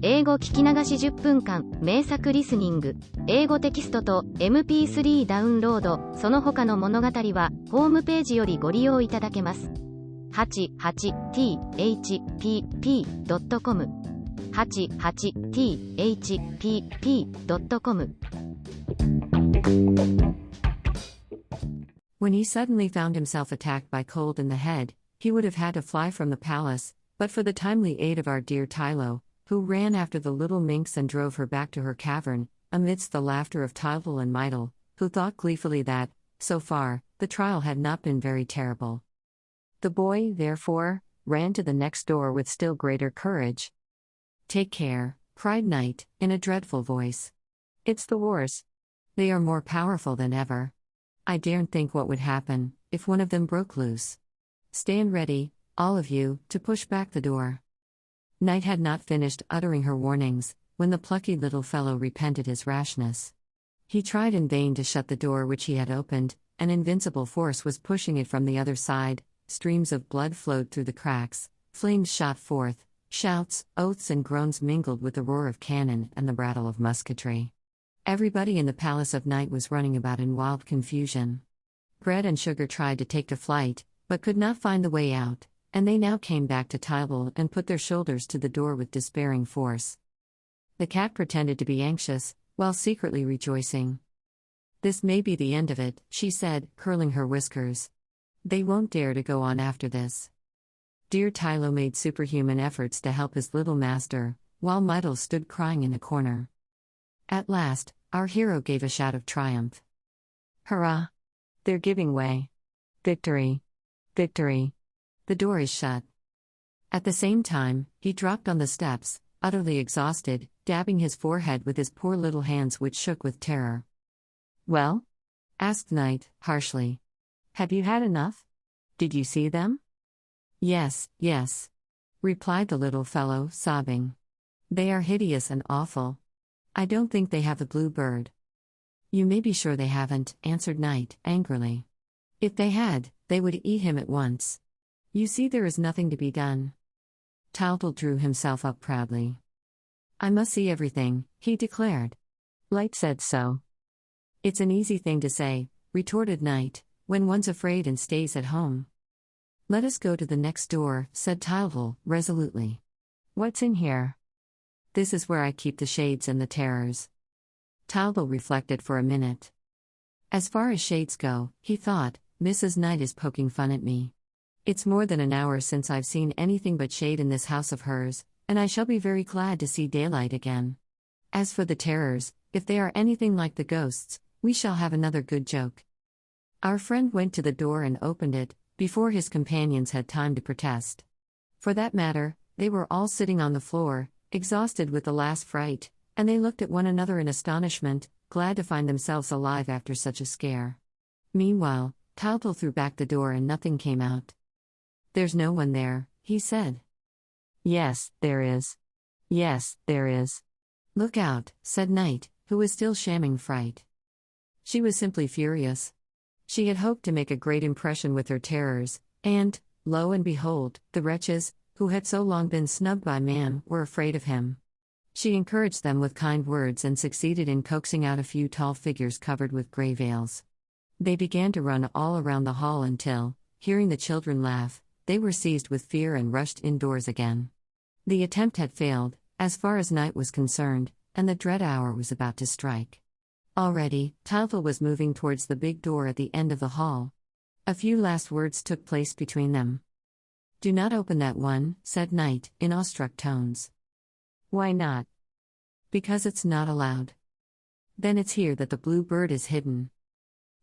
英語聞き流し10分間、名作リスニング、英語テキストと MP3 ダウンロード、その他の物語は、ホームページよりご利用いただけます。88thpp.com 88thpp.com When he suddenly found himself attacked by cold in the head, he would have had to fly from the palace, but for the timely aid of our dear Tylo, who ran after the little minx and drove her back to her cavern, amidst the laughter of Tyltyl and Mytyl, who thought gleefully that, so far, the trial had not been very terrible. The boy, therefore, ran to the next door with still greater courage. "Take care," cried Night, in a dreadful voice. "It's the wars. They are more powerful than ever. I daren't think what would happen, if one of them broke loose. Stand ready, all of you, to push back the door." Night had not finished uttering her warnings, when the plucky little fellow repented his rashness. He tried in vain to shut the door which he had opened, an invincible force was pushing it from the other side, streams of blood flowed through the cracks, flames shot forth, shouts, oaths and groans mingled with the roar of cannon and the rattle of musketry. Everybody in the palace of Night was running about in wild confusion. Bread and Sugar tried to take to flight, but could not find the way out, and they now came back to Tybalt and put their shoulders to the door with despairing force. The cat pretended to be anxious, while secretly rejoicing. "This may be the end of it," she said, curling her whiskers. "They won't dare to go on after this." Dear Tylo made superhuman efforts to help his little master, while Mytyl stood crying in a corner. At last, our hero gave a shout of triumph. "Hurrah! They're giving way! Victory! Victory! The door is shut." At the same time, he dropped on the steps, utterly exhausted, dabbing his forehead with his poor little hands which shook with terror. "Well?" asked Night, harshly. "Have you had enough? Did you see them?" "Yes, yes," replied the little fellow, sobbing. "They are hideous and awful. I don't think they have the blue bird." "You may be sure they haven't," answered Night, angrily. "If they had, they would eat him at once. You see there is nothing to be done." Tyltyl drew himself up proudly. "I must see everything," he declared. "Light said so." "It's an easy thing to say," retorted Night, "when one's afraid and stays at home." "Let us go to the next door," said Tyltyl, resolutely. "What's in here?" "This is where I keep the shades and the terrors." Tyltyl reflected for a minute. "As far as shades go," he thought, "Mrs. Night is poking fun at me. It's more than an hour since I've seen anything but shade in this house of hers, and I shall be very glad to see daylight again. As for the terrors, if they are anything like the ghosts, we shall have another good joke." Our friend went to the door and opened it, before his companions had time to protest. For that matter, they were all sitting on the floor, exhausted with the last fright, and they looked at one another in astonishment, glad to find themselves alive after such a scare. Meanwhile, Tyltyl threw back the door and nothing came out. "There's no one there," he said. "Yes, there is. Yes, there is." "Look out," said Night, who was still shamming fright. She was simply furious. She had hoped to make a great impression with her terrors, and, lo and behold, the wretches, who had so long been snubbed by man, were afraid of him. She encouraged them with kind words and succeeded in coaxing out a few tall figures covered with grey veils. They began to run all around the hall until, hearing the children laugh, they were seized with fear and rushed indoors again. The attempt had failed, as far as Night was concerned, and the dread hour was about to strike. Already, Tyltyl was moving towards the big door at the end of the hall. A few last words took place between them. "Do not open that one," said Night, in awestruck tones. "Why not?" "Because it's not allowed. Then it's here that the blue bird is hidden.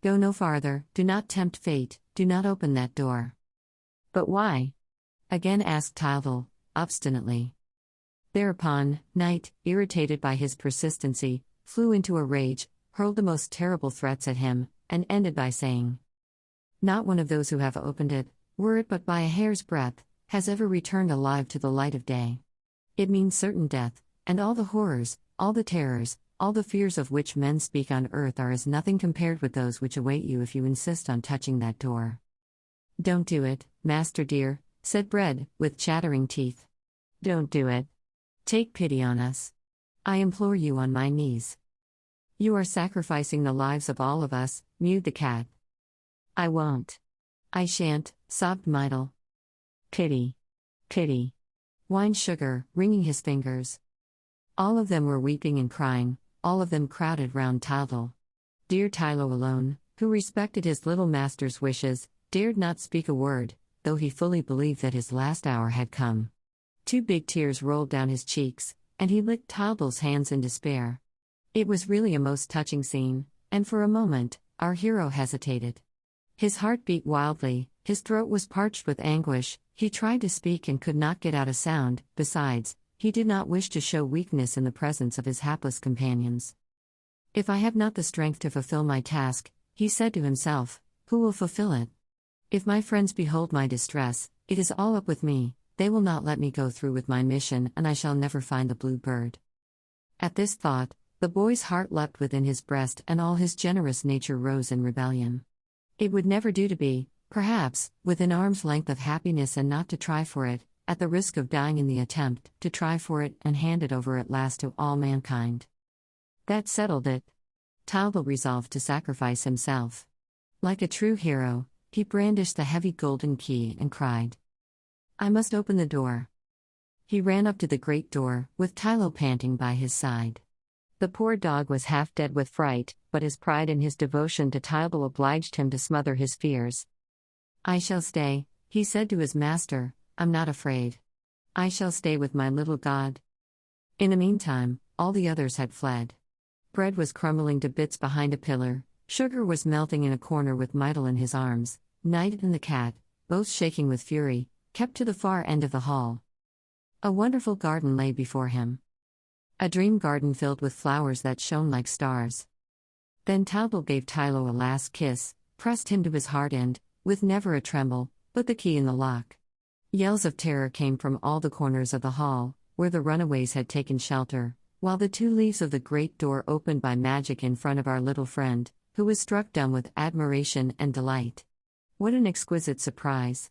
Go no farther, do not tempt fate, do not open that door." "But why?" again asked Tyltyl, obstinately. Thereupon, Night, irritated by his persistency, flew into a rage, hurled the most terrible threats at him, and ended by saying, "Not one of those who have opened it, were it but by a hair's breadth, has ever returned alive to the light of day. It means certain death, and all the horrors, all the terrors, all the fears of which men speak on earth are as nothing compared with those which await you if you insist on touching that door." "Don't do it, master dear," said Bread, with chattering teeth. "Don't do it. Take pity on us. I implore you on my knees. You are sacrificing the lives of all of us, mewed the cat. I won't. I shan't, sobbed Myrtle. Pity. Pity. Whined Sugar, wringing his fingers. All of them were weeping and crying, all of them crowded round Tylo. Dear Tylo alone, who respected his little master's wishes, dared not speak a word, though he fully believed that his last hour had come. 2 big tears rolled down his cheeks, and he licked Tylo's hands in despair. It was really a most touching scene, and for a moment, our hero hesitated. His heart beat wildly, his throat was parched with anguish, he tried to speak and could not get out a sound. Besides, he did not wish to show weakness in the presence of his hapless companions. If I have not the strength to fulfill my task, he said to himself, who will fulfill it? If my friends behold my distress, it is all up with me, they will not let me go through with my mission and I shall never find the blue bird. At this thought, the boy's heart leapt within his breast and all his generous nature rose in rebellion. It would never do to be, perhaps, within arm's length of happiness and not to try for it, at the risk of dying in the attempt, to try for it and hand it over at last to all mankind. That settled it. Tylo resolved to sacrifice himself. Like a true hero, he brandished the heavy golden key and cried, I must open the door. He ran up to the great door, with Tylo panting by his side. The poor dog was half dead with fright, but his pride and his devotion to Tylo obliged him to smother his fears. I shall stay, he said to his master, I'm not afraid. I shall stay with my little god. In the meantime, all the others had fled. Bread was crumbling to bits behind a pillar, Sugar was melting in a corner with Myrtle in his arms, Night and the cat, both shaking with fury, kept to the far end of the hall. A wonderful garden lay before him. A dream garden filled with flowers that shone like stars. Then Tylo gave Tylo a last kiss, pressed him to his heart and, with never a tremble, put the key in the lock. Yells of terror came from all the corners of the hall, where the runaways had taken shelter, while the 2 leaves of the great door opened by magic in front of our little friend, who was struck dumb with admiration and delight. What an exquisite surprise!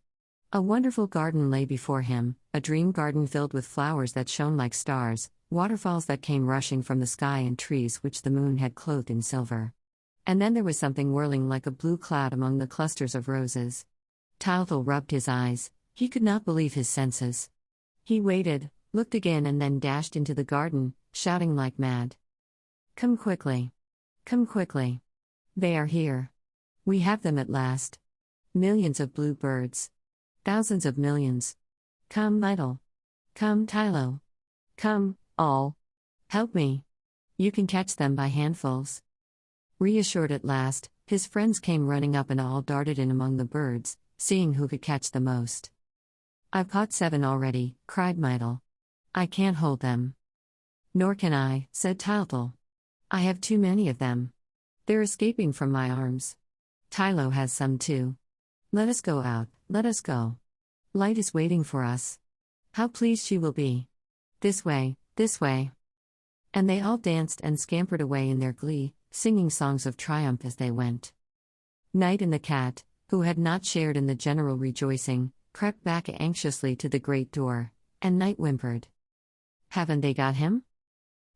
A wonderful garden lay before him, a dream garden filled with flowers that shone like stars, waterfalls that came rushing from the sky and trees which the moon had clothed in silver. And then there was something whirling like a blue cloud among the clusters of roses. Tylo rubbed his eyes, he could not believe his senses. He waited, looked again and then dashed into the garden, shouting like mad. Come quickly! Come quickly! They are here! We have them at last! Millions of blue birds! Thousands of millions! Come, Myrtle! Come, Tylo! Come, all! Help me! You can catch them by handfuls. Reassured at last, his friends came running up and all darted in among the birds, seeing who could catch the most. I've caught 7 already, cried Myrtle. I can't hold them. Nor can I, said Tylo. I have too many of them. They're escaping from my arms. Tylo has some too. Let us go out, let us go. Light is waiting for us. How pleased she will be. This way, this way. And they all danced and scampered away in their glee, singing songs of triumph as they went. Night and the cat, who had not shared in the general rejoicing, crept back anxiously to the great door, and Night whimpered. Haven't they got him?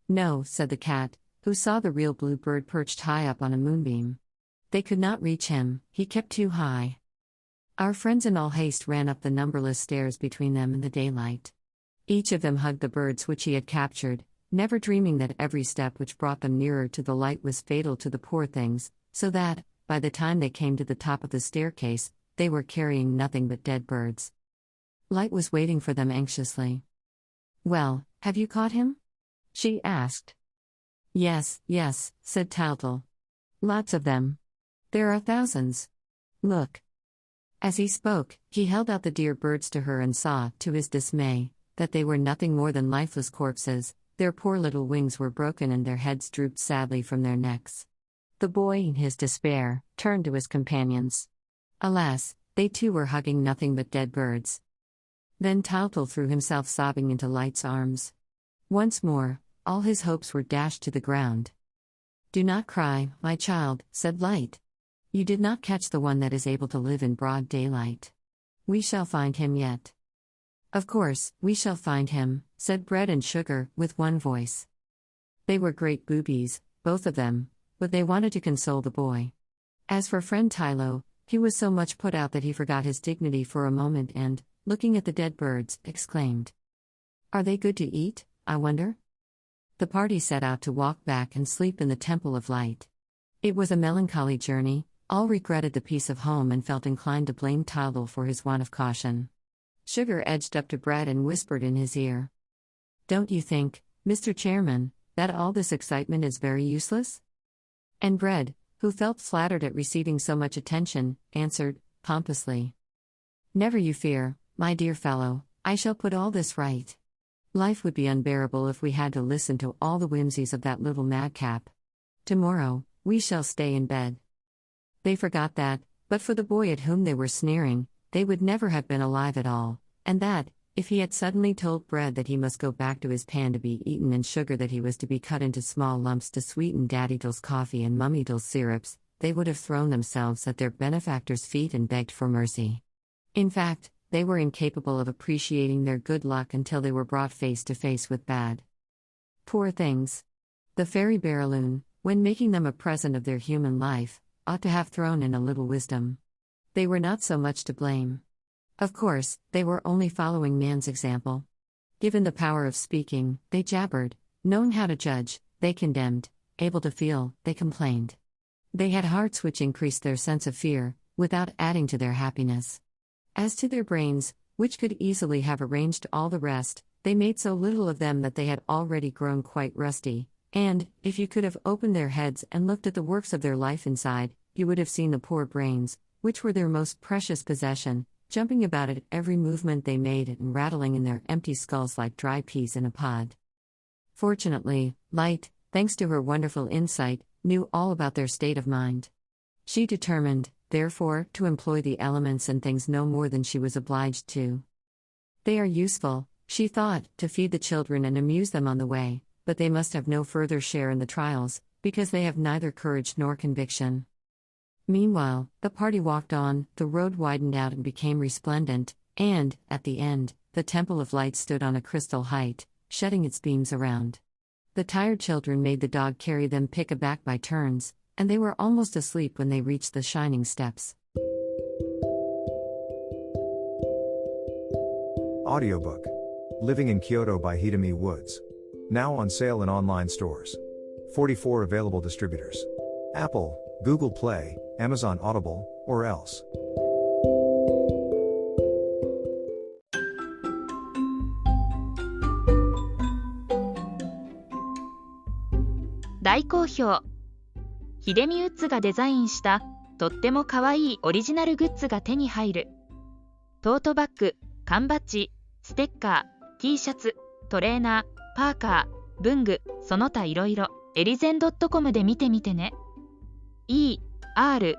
No, said the cat, who saw the real blue bird perched high up on a moonbeam. They could not reach him, he kept too high. Our friends in all haste ran up the numberless stairs between them and the daylight. Each of them hugged the birds which he had captured, never dreaming that every step which brought them nearer to the light was fatal to the poor things, so that, by the time they came to the top of the staircase, they were carrying nothing but dead birds. Light was waiting for them anxiously. Well, have you caught him? She asked. Yes, yes, said Tylo. Lots of them. There are thousands. Look. As he spoke, he held out the dear birds to her and saw, to his dismay, that they were nothing more than lifeless corpses, their poor little wings were broken and their heads drooped sadly from their necks. The boy, in his despair, turned to his companions. Alas, they too were hugging nothing but dead birds. Then Tylo threw himself sobbing into Light's arms. Once more, all his hopes were dashed to the ground. Do not cry, my child, said Light. You did not catch the one that is able to live in broad daylight. We shall find him yet. Of course, we shall find him, said Bread and Sugar, with one voice. They were great boobies, both of them, but they wanted to console the boy. As for friend Tylo, he was so much put out that he forgot his dignity for a moment and, looking at the dead birds, exclaimed, "Are they good to eat, I wonder?" The party set out to walk back and sleep in the Temple of Light. It was a melancholy journey. All regretted the peace of home and felt inclined to blame Tylo for his want of caution. Sugar edged up to Bread and whispered in his ear, "Don't you think, Mr. Chairman, that all this excitement is very useless?" And Bread, who felt flattered at receiving so much attention, answered, pompously, "Never you fear, my dear fellow, I shall put all this right. Life would be unbearable if we had to listen to all the whimsies of that little madcap. Tomorrow, we shall stay in bed." They forgot that, but for the boy at whom they were sneering, they would never have been alive at all, and that, if he had suddenly told Bread that he must go back to his pan to be eaten and Sugar that he was to be cut into small lumps to sweeten Daddy's coffee and Mummy's syrups, they would have thrown themselves at their benefactor's feet and begged for mercy. In fact, they were incapable of appreciating their good luck until they were brought face to face with bad. Poor things. The fairy Baraloon, when making them a present of their human life, ought to have thrown in a little wisdom. They were not so much to blame. Of course, they were only following man's example. Given the power of speaking, they jabbered; knowing how to judge, they condemned; able to feel, they complained. They had hearts which increased their sense of fear, without adding to their happiness. As to their brains, which could easily have arranged all the rest, they made so little of them that they had already grown quite rusty, and, if you could have opened their heads and looked at the works of their life inside, you would have seen the poor brains, which were their most precious possession, jumping about at every movement they made and rattling in their empty skulls like dry peas in a pod. Fortunately, Light, thanks to her wonderful insight, knew all about their state of mind. She determined, therefore, to employ the elements and things no more than she was obliged to. They are useful, she thought, to feed the children and amuse them on the way, but they must have no further share in the trials, because they have neither courage nor conviction. Meanwhile, the party walked on, the road widened out and became resplendent, and, at the end, the Temple of Light stood on a crystal height, shedding its beams around. The tired children made the dog carry them pick-a-back by turns, and they were almost asleep when they reached the shining steps. Audiobook. Living in Kyoto by Hidemi Woods. Now on sale in online stores. 44 available distributors. Apple, Google Play, Amazon Audible, or else. 大好評。ヒデミウッズがデザインしたとってもかわいいオリジナルグッズが手に入る。トートバッグ、缶バッジ、ステッカー、T シャツ、トレーナー、パーカー、文具、その他いろいろ、エリゼン .com で見てみてね。erizen.com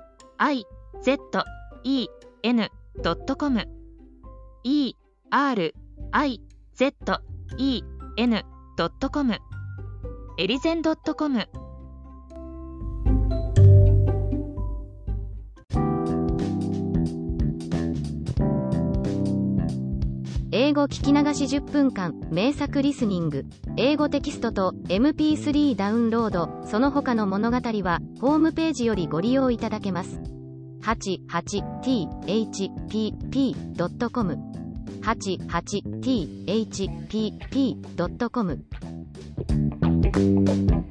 erizen.com エリゼン .com。 英語聞き流し10分間名作リスニング。英語テキストと MP3 ダウンロード、その他の物語はホームページよりご利用いただけます。88thpp.com 88thpp.com